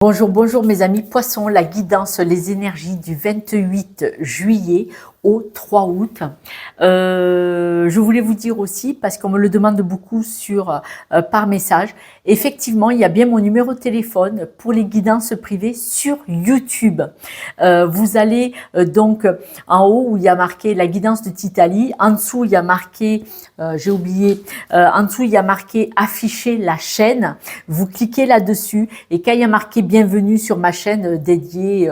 Bonjour, bonjour mes amis poissons, la guidance, les énergies du 28 juillet au 3 août. Je voulais vous dire aussi, parce qu'on me le demande beaucoup par message, effectivement, il y a bien mon numéro de téléphone pour les guidances privées sur YouTube. Vous allez donc en haut où il y a marqué la guidance de Titali, en dessous il y a marqué, j'ai oublié, en dessous il y a marqué afficher la chaîne. Vous cliquez là-dessus et quand il y a marqué bienvenue sur ma chaîne dédiée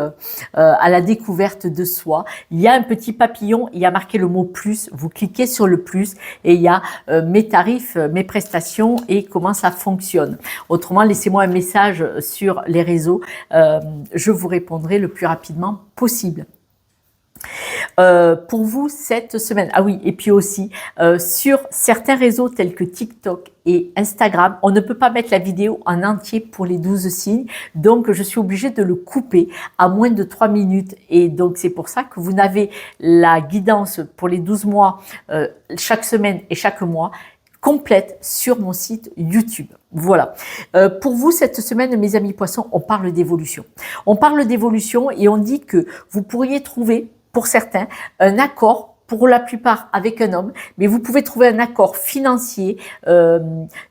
à la découverte de soi, il y a un petit papillon, il y a marqué le mot plus, vous cliquez sur le plus et il y a mes tarifs, mes prestations et comment ça fonctionne. Autrement, laissez-moi un message sur les réseaux, je vous répondrai le plus rapidement possible. Pour vous cette semaine. Ah oui, et puis aussi sur certains réseaux tels que TikTok et Instagram, on ne peut pas mettre la vidéo en entier pour les 12 signes, donc je suis obligée de le couper à moins de 3 minutes et donc c'est pour ça que vous n'avez la guidance pour les 12 mois chaque semaine et chaque mois complète sur mon site YouTube. Voilà. Pour vous, cette semaine, mes amis poissons, on parle d'évolution. On parle d'évolution et on dit que vous pourriez trouver, pour certains, un accord, pour la plupart avec un homme, mais vous pouvez trouver un accord financier.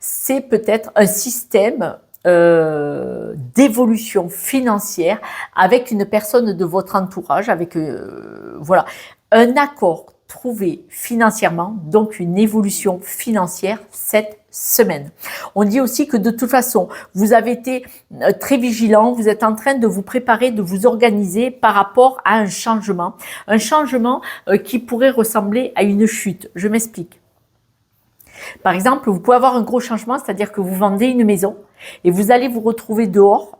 C'est peut-être un système d'évolution financière avec une personne de votre entourage, avec voilà, un accord trouvé financièrement, donc une évolution financière cette semaine. On dit aussi que de toute façon, vous avez été très vigilant, vous êtes en train de vous préparer, de vous organiser par rapport à un changement qui pourrait ressembler à une chute. Je m'explique. Par exemple, vous pouvez avoir un gros changement, c'est-à-dire que vous vendez une maison et vous allez vous retrouver dehors,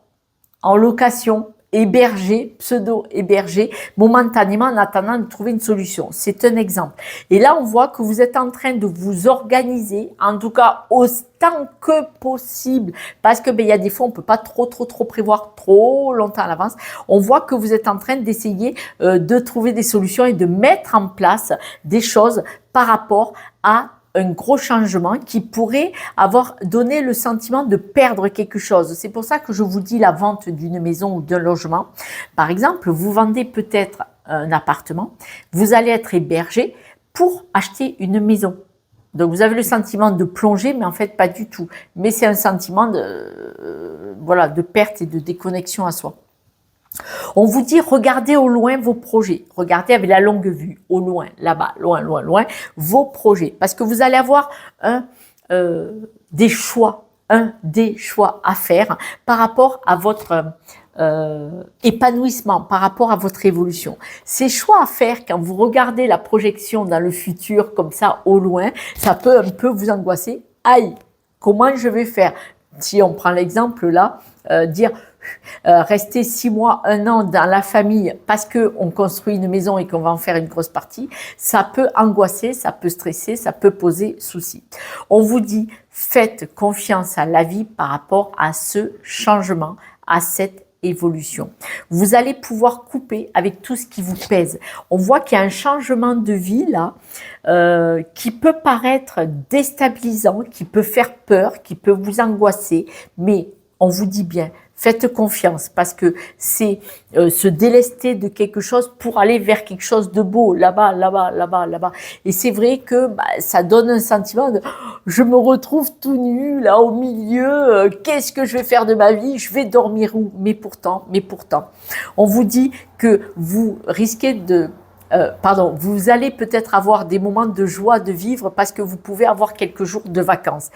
en location, hébergé, pseudo-hébergé, momentanément en attendant de trouver une solution. C'est un exemple. Et là, on voit que vous êtes en train de vous organiser, en tout cas autant que possible, parce que il y a des fois, on peut pas trop prévoir trop longtemps à l'avance. On voit que vous êtes en train d'essayer de trouver des solutions et de mettre en place des choses par rapport à un gros changement qui pourrait avoir donné le sentiment de perdre quelque chose. C'est pour ça que je vous dis la vente d'une maison ou d'un logement. Par exemple, vous vendez peut-être un appartement, vous allez être hébergé pour acheter une maison. Donc vous avez le sentiment de plonger, mais en fait pas du tout. Mais c'est un sentiment voilà, de perte et de déconnexion à soi. On vous dit, regardez au loin vos projets. Regardez avec la longue vue, au loin, là-bas, loin, loin, loin, vos projets. Parce que vous allez avoir des choix à faire par rapport à votre épanouissement, par rapport à votre évolution. Ces choix à faire, quand vous regardez la projection dans le futur, comme ça, au loin, ça peut un peu vous angoisser. Aïe, comment je vais faire? Si on prend l'exemple là, dire rester 6 mois, 1 an dans la famille parce qu'on construit une maison et qu'on va en faire une grosse partie, ça peut angoisser, ça peut stresser, ça peut poser souci. On vous dit, faites confiance à la vie par rapport à ce changement, à cette évolution. Vous allez pouvoir couper avec tout ce qui vous pèse. On voit qu'il y a un changement de vie là qui peut paraître déstabilisant, qui peut faire peur, qui peut vous angoisser, mais on vous dit bien, faites confiance parce que c'est se délester de quelque chose pour aller vers quelque chose de beau, là-bas, là-bas, là-bas, là-bas. Et c'est vrai que ça donne un sentiment de « je me retrouve tout nu, là, au milieu, qu'est-ce que je vais faire de ma vie? Je vais dormir où ?» Mais pourtant, on vous dit que vous risquez de... vous allez peut-être avoir des moments de joie de vivre parce que vous pouvez avoir quelques jours de vacances.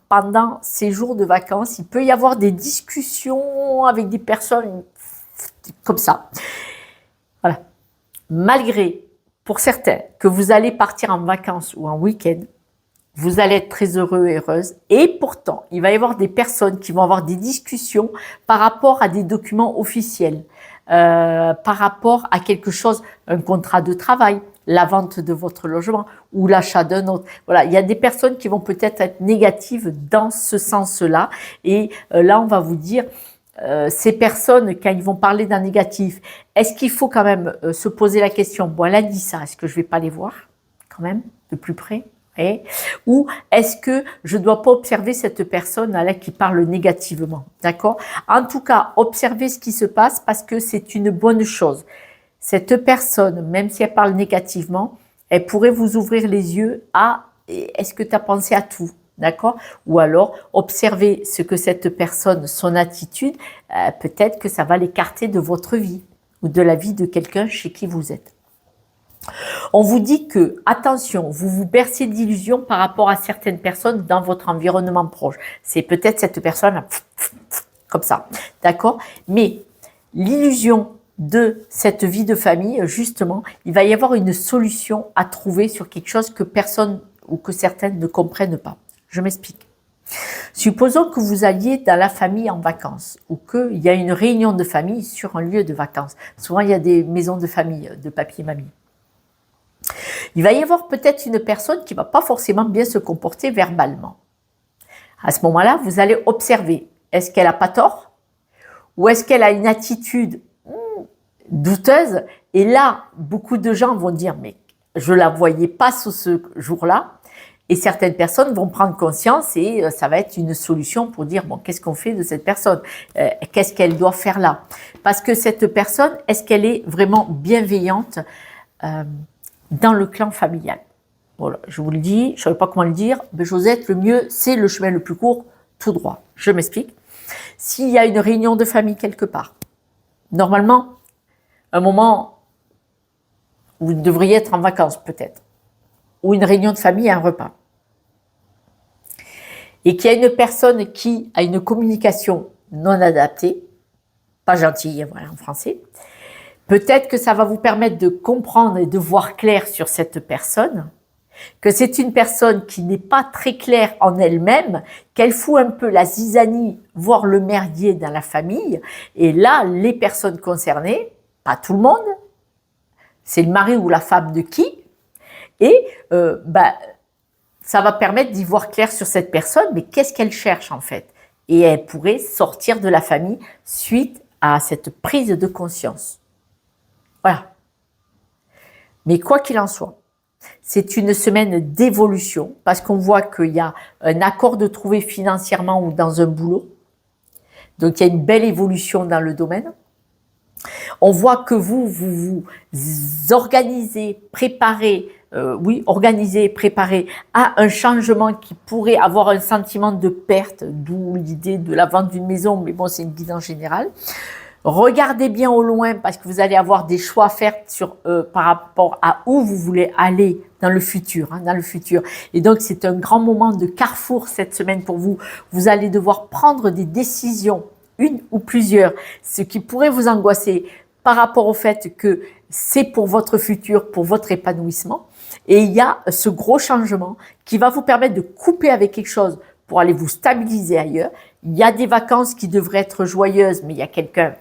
Pendant ces jours de vacances, il peut y avoir des discussions avec des personnes comme ça. Voilà. Malgré, pour certains, que vous allez partir en vacances ou en week-end, vous allez être très heureux et heureuse. Et pourtant, il va y avoir des personnes qui vont avoir des discussions par rapport à des documents officiels. Par rapport à quelque chose, un contrat de travail, la vente de votre logement ou l'achat d'un autre. Voilà, il y a des personnes qui vont peut-être être négatives dans ce sens-là. Et là, on va vous dire, ces personnes, quand ils vont parler d'un négatif, est-ce qu'il faut quand même se poser la question, bon, elle a dit ça, est-ce que je vais pas les voir quand même de plus près? Ou est-ce que je ne dois pas observer cette personne là qui parle négativement, d'accord? En tout cas, observez ce qui se passe parce que c'est une bonne chose. Cette personne, même si elle parle négativement, elle pourrait vous ouvrir les yeux à est-ce que tu as pensé à tout, d'accord? Ou alors, observez ce que cette personne, son attitude, peut-être que ça va l'écarter de votre vie ou de la vie de quelqu'un chez qui vous êtes. On vous dit que, attention, vous vous bercez d'illusions par rapport à certaines personnes dans votre environnement proche. C'est peut-être cette personne comme ça, d'accord? Mais l'illusion de cette vie de famille, justement, il va y avoir une solution à trouver sur quelque chose que personne ou que certaines ne comprennent pas. Je m'explique. Supposons que vous alliez dans la famille en vacances ou qu'il y a une réunion de famille sur un lieu de vacances. Souvent, il y a des maisons de famille de papy et mamie. Il va y avoir peut-être une personne qui ne va pas forcément bien se comporter verbalement. À ce moment-là, vous allez observer, est-ce qu'elle n'a pas tort ou est-ce qu'elle a une attitude douteuse? Et là, beaucoup de gens vont dire, mais je ne la voyais pas sous ce jour-là. Et certaines personnes vont prendre conscience et ça va être une solution pour dire, bon, qu'est-ce qu'on fait de cette personne? Qu'est-ce qu'elle doit faire là? Parce que cette personne, est-ce qu'elle est vraiment bienveillante dans le clan familial? Voilà, je vous le dis, je ne savais pas comment le dire, mais Josette, le mieux, c'est le chemin le plus court, tout droit. Je m'explique. S'il y a une réunion de famille quelque part, normalement, un moment où vous devriez être en vacances peut-être, ou une réunion de famille, un repas, et qu'il y a une personne qui a une communication non adaptée, pas gentille, voilà, en français, peut-être que ça va vous permettre de comprendre et de voir clair sur cette personne, que c'est une personne qui n'est pas très claire en elle-même, qu'elle fout un peu la zizanie, voire le merdier dans la famille, et là, les personnes concernées, pas tout le monde, c'est le mari ou la femme de qui, et ça va permettre d'y voir clair sur cette personne, mais qu'est-ce qu'elle cherche en fait? Et elle pourrait sortir de la famille suite à cette prise de conscience. Voilà. Mais quoi qu'il en soit, c'est une semaine d'évolution parce qu'on voit qu'il y a un accord de trouver financièrement ou dans un boulot. Donc, il y a une belle évolution dans le domaine. On voit que vous organisez, préparez, préparez à un changement qui pourrait avoir un sentiment de perte, d'où l'idée de la vente d'une maison, mais bon, c'est une guidance générale. Regardez bien au loin parce que vous allez avoir des choix à faire par rapport à où vous voulez aller dans le futur, Et donc, c'est un grand moment de carrefour cette semaine pour vous. Vous allez devoir prendre des décisions, une ou plusieurs, ce qui pourrait vous angoisser par rapport au fait que c'est pour votre futur, pour votre épanouissement. Et il y a ce gros changement qui va vous permettre de couper avec quelque chose pour aller vous stabiliser ailleurs. Il y a des vacances qui devraient être joyeuses, mais il y a quelqu'un,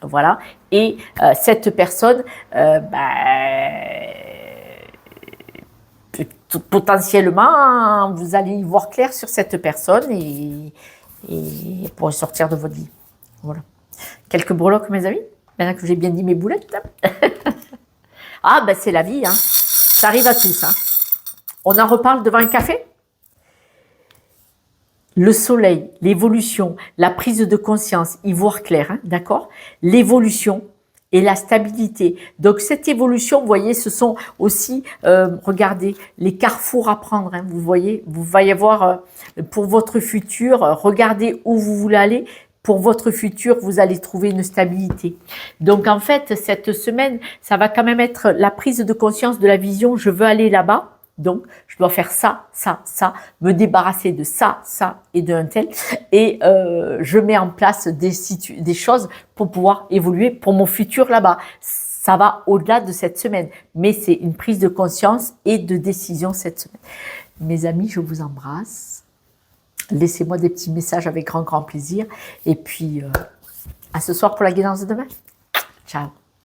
voilà. Et cette personne, potentiellement, vous allez y voir clair sur cette personne et pour sortir de votre vie. Voilà. Quelques breloques, mes amis. Maintenant que j'ai bien dit mes boulettes. Ah, c'est la vie, hein. Ça arrive à tous, hein. On en reparle devant un café? Le soleil, l'évolution, la prise de conscience, y voir clair, hein, d'accord? L'évolution et la stabilité. Donc, cette évolution, vous voyez, ce sont aussi, regardez, les carrefours à prendre, hein, vous voyez, vous va y avoir, pour votre futur, regardez où vous voulez aller. Pour votre futur, vous allez trouver une stabilité. Donc, en fait, cette semaine, ça va quand même être la prise de conscience de la vision. Je veux aller là-bas. Donc, je dois faire ça, ça, ça, me débarrasser de ça, ça et d'un tel. Et je mets en place des choses pour pouvoir évoluer pour mon futur là-bas. Ça va au-delà de cette semaine. Mais c'est une prise de conscience et de décision cette semaine. Mes amis, je vous embrasse. Laissez-moi des petits messages avec grand, grand plaisir. Et puis, à ce soir pour la guidance de demain. Ciao.